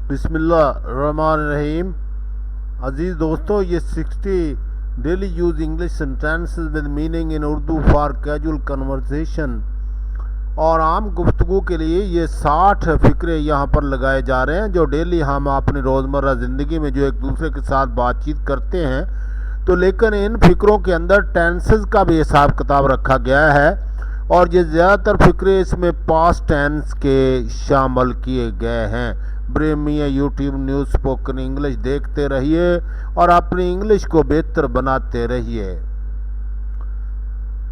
बिस्मिल्लाहिर्रहमानिर्रहीम। अजीज़ दोस्तों, ये 60 daily use English sentences with meaning in Urdu for casual conversation और आम गुफ्तगू के लिए ये 60 फ़िक्रे यहाँ पर लगाए जा रहे हैं जो डेली हम अपनी रोज़मर्रा ज़िंदगी में जो एक दूसरे के साथ बातचीत करते हैं। तो लेकिन इन फ़िक्रों के अंदर टेंसेस का भी हिसाब किताब रखा गया है और ये ज़्यादातर फ़िक्रे इसमें पास्ट टेंस के शामिल किए गए हैं। ब्रेमिया यूट्यूब न्यूज़ स्पोकन इंग्लिश देखते रहिए और अपनी इंग्लिश को बेहतर बनाते रहिए।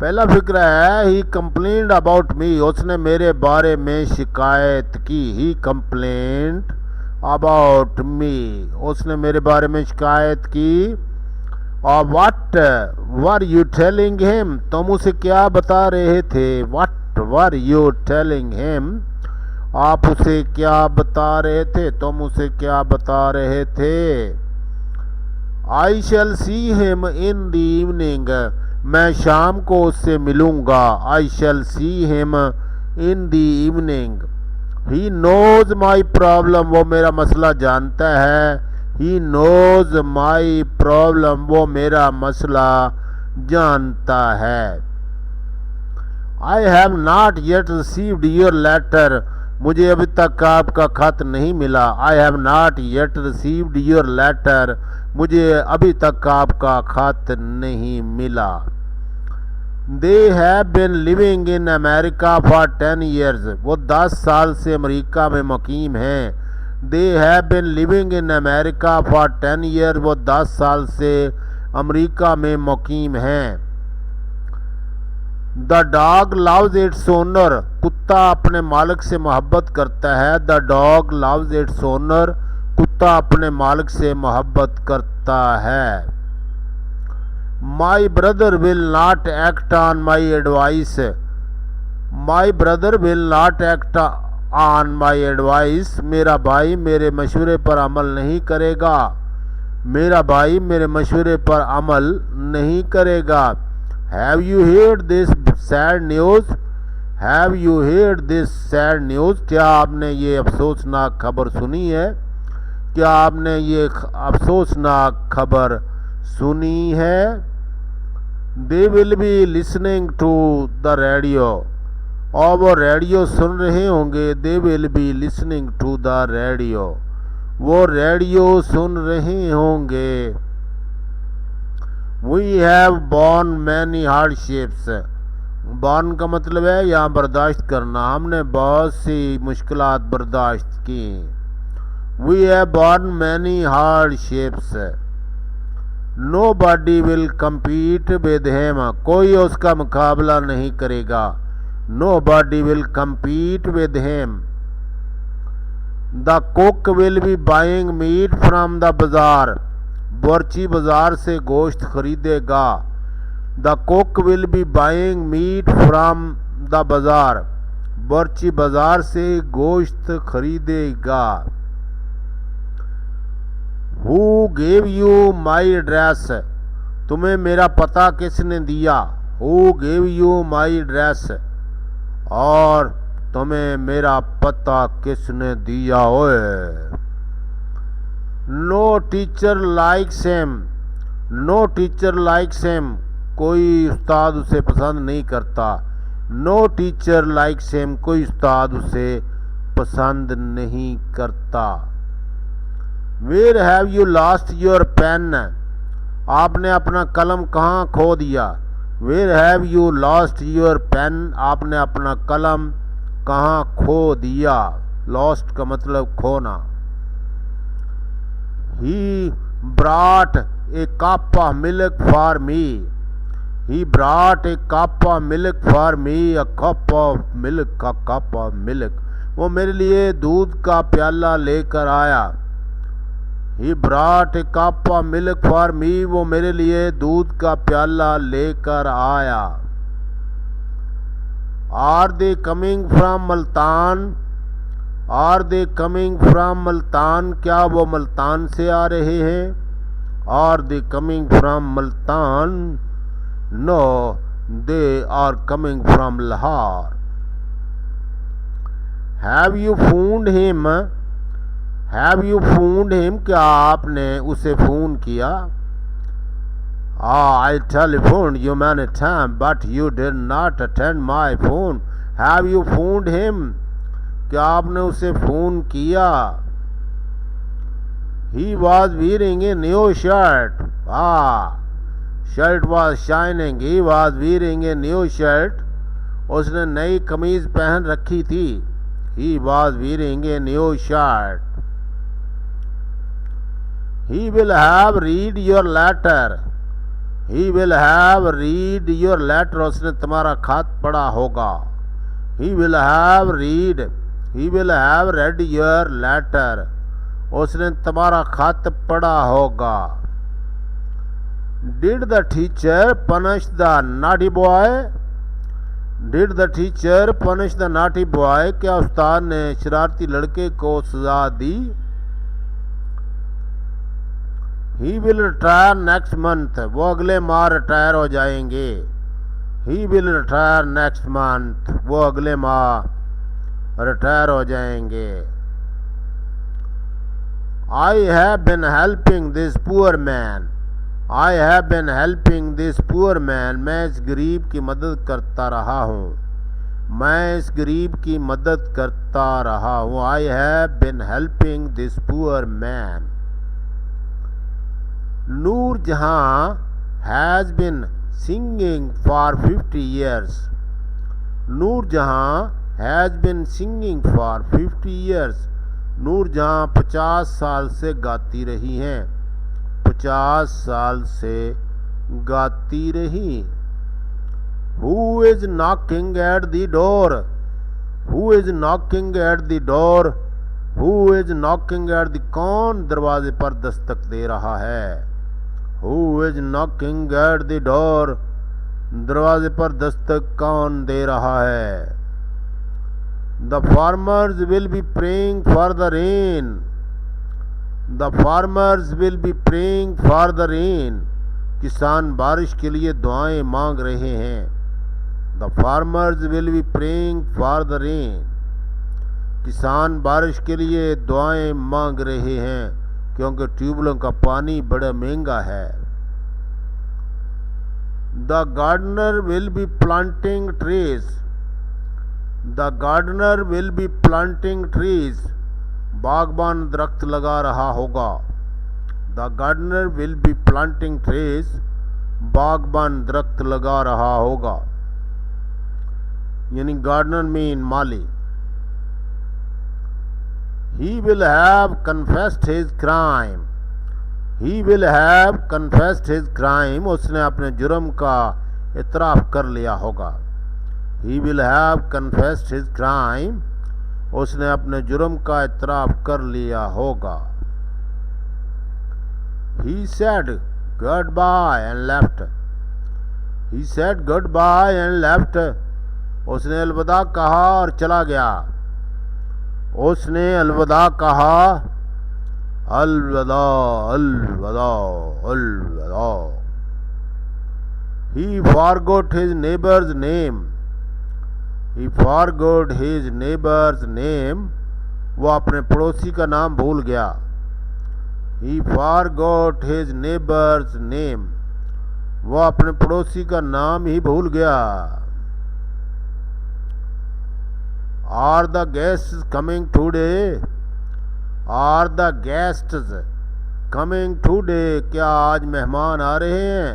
पहला फिक्र है ही कंप्लेंट अबाउट मी, उसने मेरे बारे में शिकायत की। ही कंप्लेंट अबाउट मी, उसने मेरे बारे में शिकायत की। और what were you telling him, तुम उसे क्या बता रहे थे। What were you telling him, आप उसे क्या बता रहे थे, तुम उसे क्या बता रहे थे। I shall see him in the evening, मैं शाम को उससे मिलूंगा। I shall see him in the evening. He knows my problem, वो मेरा मसला जानता है। ही नोज माई प्रॉब्लम, वो मेरा मसला जानता है। I have not yet received your letter, मुझे अभी तक आपका खत नहीं मिला। I have not yet received your letter, मुझे अभी तक आपका खत नहीं मिला। They have been living in America for 10 years, वो 10 साल से अमेरिका में मुकीम हैं। They have been living in America for 10 years, वो 10 साल से अमेरिका में मुकीम हैं। The dog loves its owner, कुत्ता अपने मालिक से मोहब्बत करता है। The dog loves its owner, कुत्ता अपने मालिक से मोहब्बत करता है। My brother will not act on my advice, my brother will not act on my advice, मेरा भाई मेरे मशवरे पर अमल नहीं करेगा। मेरा भाई मेरे मशवरे पर अमल नहीं करेगा। Have you heard this sad news, have you heard this sad news, क्या आपने ये अफसोसनाक खबर सुनी है। क्या आपने ये अफसोसनाक खबर सुनी है। They will be listening to the radio, और वो रेडियो सुन रहे होंगे। They will be listening to the radio, वो रेडियो सुन रहे होंगे। We have borne many hardships, borne का मतलब है यहाँ बर्दाश्त करना, हमने बहुत सी मुश्किलात बर्दाश्त की। We have borne many hardships. Nobody will compete with him, कोई उसका मुकाबला नहीं करेगा। Nobody will compete with him. The cook will be buying meat from the bazaar, बावर्ची बाजार से गोश्त खरीदेगा। The cook will be buying meat from the bazaar, बावर्ची बाजार से गोश्त खरीदेगा। Who gave you my address, तुम्हें मेरा पता किसने दिया। Who gave you my address, और तुम्हें मेरा पता किसने दिया। ओए no teacher likes him, no teacher likes him, कोई उस्ताद उसे पसंद नहीं करता। नो टीचर लाइक्स हिम, कोई उस्ताद उसे पसंद नहीं करता। Where have you lost your pen, आपने अपना कलम कहाँ खो दिया। Where have you lost your pen, आपने अपना कलम कहाँ खो दिया। लॉस्ट का मतलब खोना। He brought a cup of milk for me, he brought a cup of milk for me, a cup of milk, a cup of milk, वो मेरे लिए दूध का प्याला लेकर आया। He brought a cup of milk for me, वो मेरे लिए दूध का प्याला लेकर आया। Are they coming from Multan, are they coming from Multan, क्या वो मुल्तान से आ रहे हैं। Are they coming from Multan, no they are coming from Lahore. Have you found him, have you phoned him, क्या आपने उसे फोन किया? I telephoned you many time but you did not attend my phone. Have you phoned him, क्या आपने उसे phone किया? He was wearing a new shirt. Shirt was shining. He was wearing a new shirt, उसने नई कमीज पहन रखी थी। He was wearing a new shirt. He will have read your letter. He will have read your letter, उसने तुम्हारा खत पढ़ा होगा। He will have read, he will have read your letter, उसने तुम्हारा खत पढ़ा होगा। Did the teacher punish the naughty boy? Did the teacher punish the naughty boy, क्या उस्ताद ने शरारती लड़के को सजा दी? He will retire next month, वो अगले माह रिटायर हो जाएंगे। He will retire next month, वो अगले माह रिटायर हो जाएंगे। आई have been helping this poor man. I have been helping this poor man, मैं इस गरीब की मदद करता रहा हूँ। मैं इस गरीब की मदद करता रहा हूँ। I have been helping this poor man. Noor Jahan has been singing for 50 years। Noor Jahan has been singing for 50 years, Noor Jahan 50 साल से गाती रही हैं। 50 साल से गाती रही। Who is knocking at the door? Who is knocking at the door? Who is knocking at the, कौन दरवाजे पर दस्तक दे रहा है? Who is knocking at the door, दरवाजे पर दस्तक कौन दे रहा है? The farmers will be praying for the rain. The farmers will be praying for the rain, किसान बारिश के लिए दुआएं मांग रहे हैं। The farmers will be praying for the rain, किसान बारिश के लिए दुआएं मांग रहे हैं, क्योंकि ट्यूबवेलों का पानी बड़ा महंगा है। The gardener will be planting trees. The gardener will be planting trees, बागबान दरख्त लगा रहा होगा। The gardener will be planting trees, बागबान दरख्त लगा रहा होगा। यानी गार्डनर मीन माली। He will have confessed his crime. He will have confessed his crime, उसने अपने जुर्म का इतराफ़ कर लिया होगा। He will have confessed his crime, उसने अपने जुर्म का इतराफ़ कर लिया होगा। He said goodbye and left. He said goodbye and left, उसने अलविदा कहा और चला गया। उसने अलविदा कहा, अलविदा अलविदा अलविदा। He forgot his neighbor's name. He forgot his neighbor's name, वो अपने पड़ोसी का नाम भूल गया। He forgot his neighbor's name, वो अपने पड़ोसी का नाम ही भूल गया। Are the guests coming today? Are the guests coming today? क्या आज मेहमान आ रहे हैं?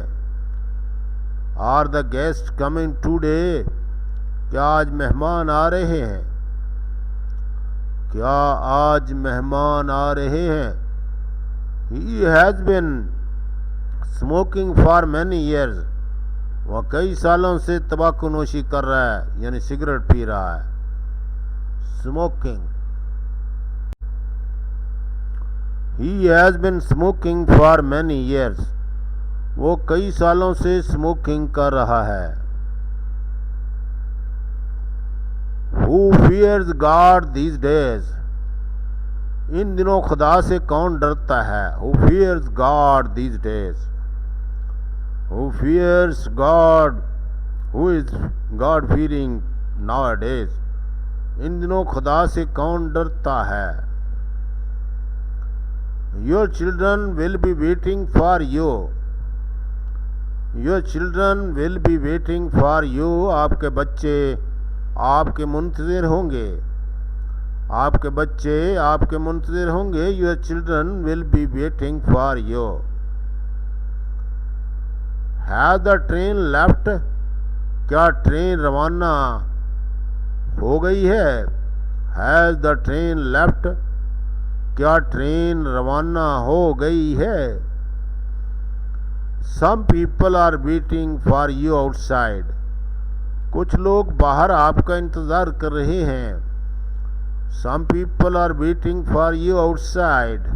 Are the guests coming today? क्या आज मेहमान आ रहे हैं? क्या आज मेहमान आ रहे हैं? He has been smoking for many years. वह कई सालों से तंबाकू नोशी कर रहा है, यानी सिगरेट पी रहा है। Smoking. He has been smoking for many years. वो कई सालों से स्मोकिंग कर रहा है। Who fears God these days? इन दिनों खुदा से कौन डरता है? Who fears God these days? Who fears God? Who is God fearing nowadays? इन दिनों खुदा से कौन डरता है? Your children will be waiting for you. Your children will be waiting for you. आपके बच्चे आपके मुंतज़िर होंगे. आपके बच्चे आपके मुंतज़िर होंगे. Your children will be waiting for you. Has the train left? क्या ट्रेन रवाना हो गई है? Has the train left? क्या ट्रेन रवाना हो गई है? Some people are waiting for you outside. कुछ लोग बाहर आपका इंतज़ार कर रहे हैं. Some people are waiting for you outside.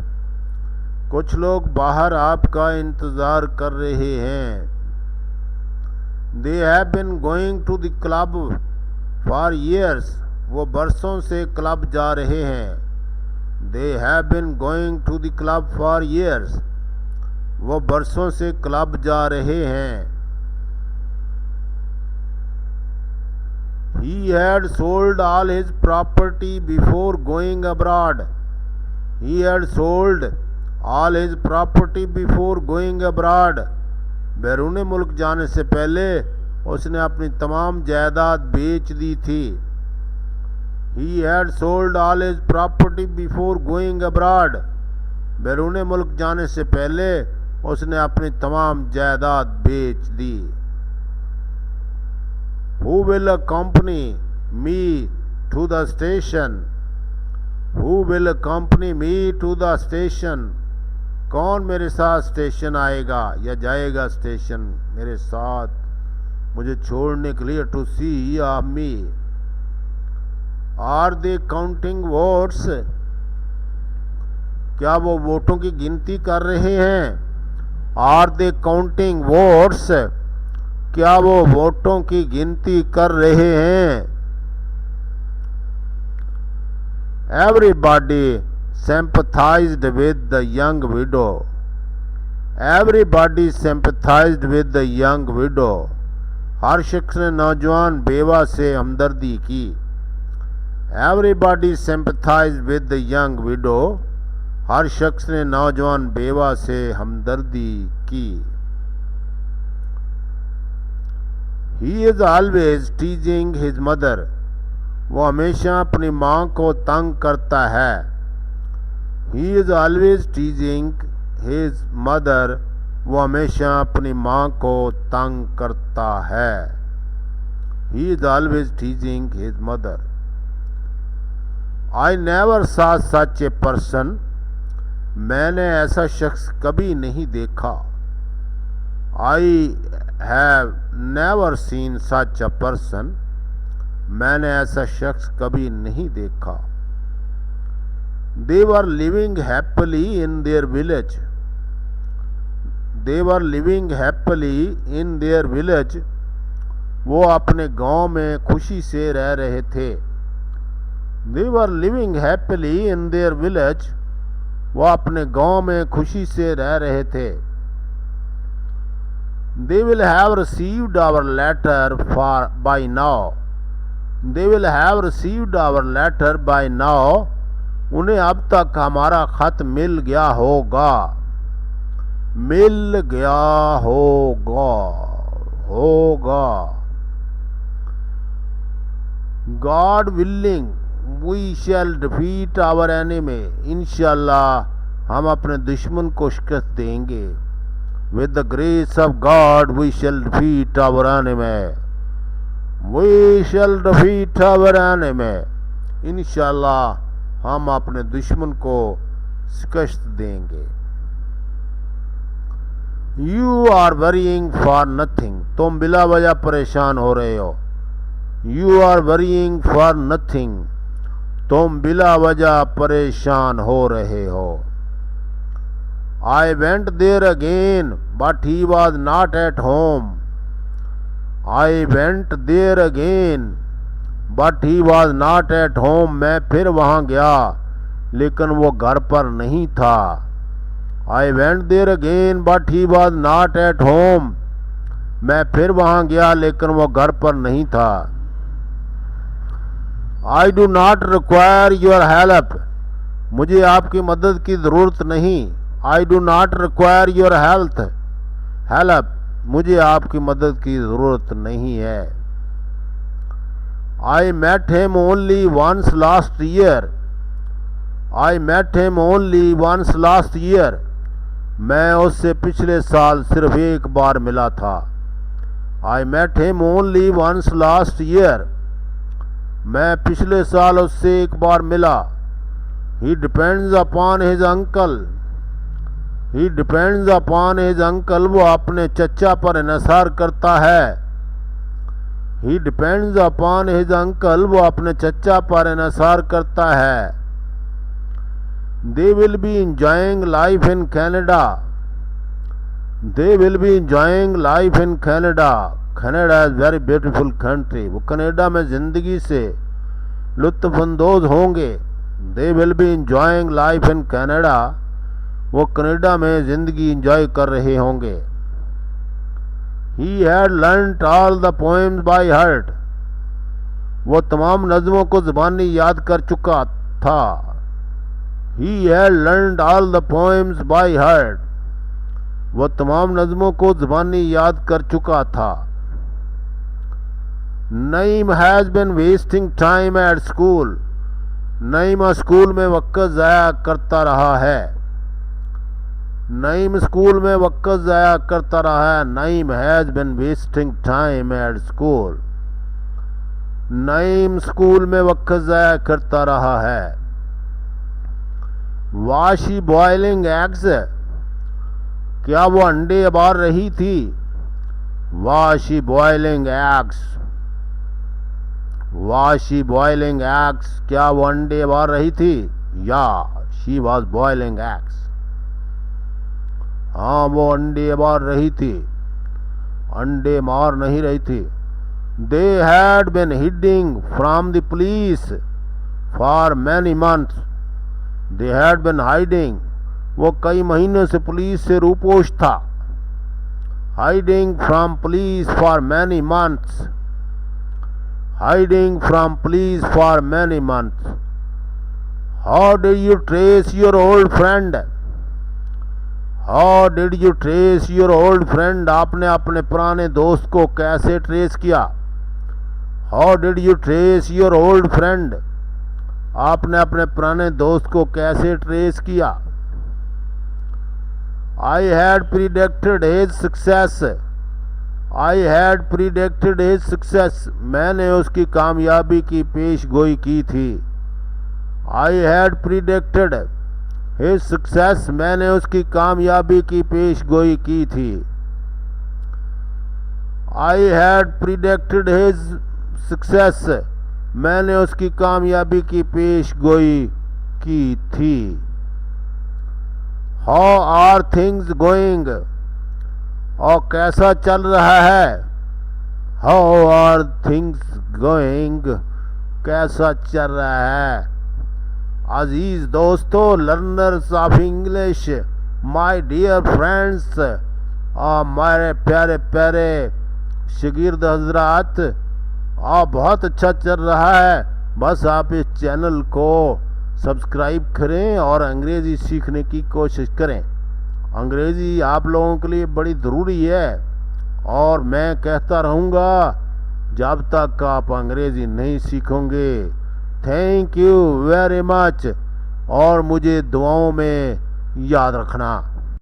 कुछ लोग बाहर आपका इंतज़ार कर रहे हैं. They have been going to the club for years. वो बरसों से क्लब जा रहे हैं. They have been going to the club for years. वो बरसों से क्लब जा रहे हैं. He had sold all his property before going abroad. He had sold all his property before going abroad. बैरून मुल्क जाने से पहले उसने अपनी तमाम जायदाद बेच दी थी. He had sold all his property before going abroad. बैरून मुल्क जाने से पहले उसने अपनी तमाम जायदाद बेच दी. Who will accompany me to the station? Who will accompany me to the station? कौन मेरे साथ स्टेशन आएगा या जाएगा स्टेशन मेरे साथ मुझे छोड़ने के लिए? To see me. Are they counting votes? क्या वो वोटों की गिनती कर रहे हैं? Are they counting votes? क्या वो वोटों की गिनती कर रहे हैं? Everybody sympathized with the young widow. Everybody sympathized with the young widow. हर शख्स ने नौजवान बेवा से हमदर्दी की. Everybody sympathized with the young widow. हर शख्स ने नौजवान बेवा से हमदर्दी की. He is always teasing his mother. वो हमेशा अपनी माँ को तंग करता है. He is always teasing his mother. वो हमेशा अपनी माँ को तंग करता है. He is always teasing his mother. I never saw such a person. मैंने ऐसा शख्स कभी नहीं देखा. I have never seen such a person. मैंने ऐसा शख्स कभी नहीं देखा. They were living happily in their village. They were living happily in their village. वो अपने गांव में खुशी से रह रहे थे. They were living happily in their village. वो अपने गांव में खुशी से रह रहे थे. They will have received our letter by now. They will have received our letter by now. उन्हें अब तक हमारा खत मिल गया होगा. मिल गया होगा. God willing, we shall defeat our enemy. इंशाल्लाह हम अपने दुश्मन को शिकस्त देंगे. With the grace of God, we shall defeat our enemy. We shall defeat our enemy. इंशाल्लाह हम अपने दुश्मन को शिकस्त देंगे. You are worrying for nothing. तुम बिला वजह परेशान हो रहे हो. You are worrying for nothing. तुम बिला वजह परेशान हो रहे हो. I went there again, but he was not at home. I went there again, but he was not at home. मैं फिर वहाँ गया, लेकिन वो घर पर नहीं था. I went there again, but he was not at home. मैं फिर वहाँ गया, लेकिन वो घर पर नहीं था. I do not require your help. मुझे आपकी मदद की ज़रूरत नहीं. I do not require your help, मुझे आपकी मदद की ज़रूरत नहीं है। I met him only once last year, I met him only once last year, मैं उससे पिछले साल सिर्फ एक बार मिला था। I met him only once last year, मैं पिछले साल उससे एक बार मिला। He depends upon his uncle, he depends upon his uncle, वो अपने चचा पर इन्हिसार करता है। ही डिपेंड्स अपॉन हिज अंकल, वो अपने चचा पर इन्हिसार करता है। They will B enjoying life in Canada, they will B enjoying life in Canada, Canada is very beautiful country, वो कनाडा में ज़िंदगी से लुत्फ़अंदोज़ होंगे। They will B enjoying life in Canada, वो कनाडा में ज़िंदगी इंजॉय कर रहे होंगे। He had learned all the poems by heart, वो तमाम नज़मों को ज़बानी याद कर चुका था। He had learned all the poems by heart, वो तमाम नज़मों को ज़बानी याद कर चुका था। Naeem has been wasting time at school, Naeem school में वक्त ज़ाया करता रहा है। नईम स्कूल में वक्त ज़ाया करता रहा है। Naeem has been wasting time at school, Naeem school में वक्त ज़ाया करता रहा है। वाज शी बॉइलिंग एग्स, क्या वो अंडे उबाल रही थी। Was she boiling eggs, was she boiling eggs, क्या वो अंडे उबाल रही थी। या शी वाज बॉइलिंग एग्स, हाँ वो अंडे उबाल रही थी, अंडे मार नहीं रही थी। They had been heading from the police for many months, they had been hiding, वो कई महीनों से पुलिस से रूपोश था। Hiding from police for many months, hiding from police for many months. How did you trace your old friend, how did you trace your old friend, आपने अपने पुराने दोस्त को कैसे ट्रेस किया। How did you trace your old friend, आपने अपने पुराने दोस्त को कैसे ट्रेस किया। I had predicted his success, I had predicted his success, मैंने उसकी कामयाबी की पेश गोई की थी। I had predicted his success, मैंने उसकी कामयाबी की पेश गोई की थी। I had predicted his success, मैंने उसकी कामयाबी की पेश गोई की थी। हाउ आर थिंग्स गोइंग, और कैसा चल रहा है। हाउ आर थिंग्स गोइंग, कैसा चल रहा है। अजीज दोस्तों, learners of English, my dear friends, और हमारे प्यारे प्यारे शागिर्द हजरात, बहुत अच्छा चल रहा है। बस आप इस चैनल को सब्सक्राइब करें और अंग्रेज़ी सीखने की कोशिश करें। अंग्रेज़ी आप लोगों के लिए बड़ी ज़रूरी है और मैं कहता रहूँगा जब तक आप अंग्रेज़ी नहीं सीखोगे। थैंक यू वेरी मच, और मुझे दुआओं में याद रखना।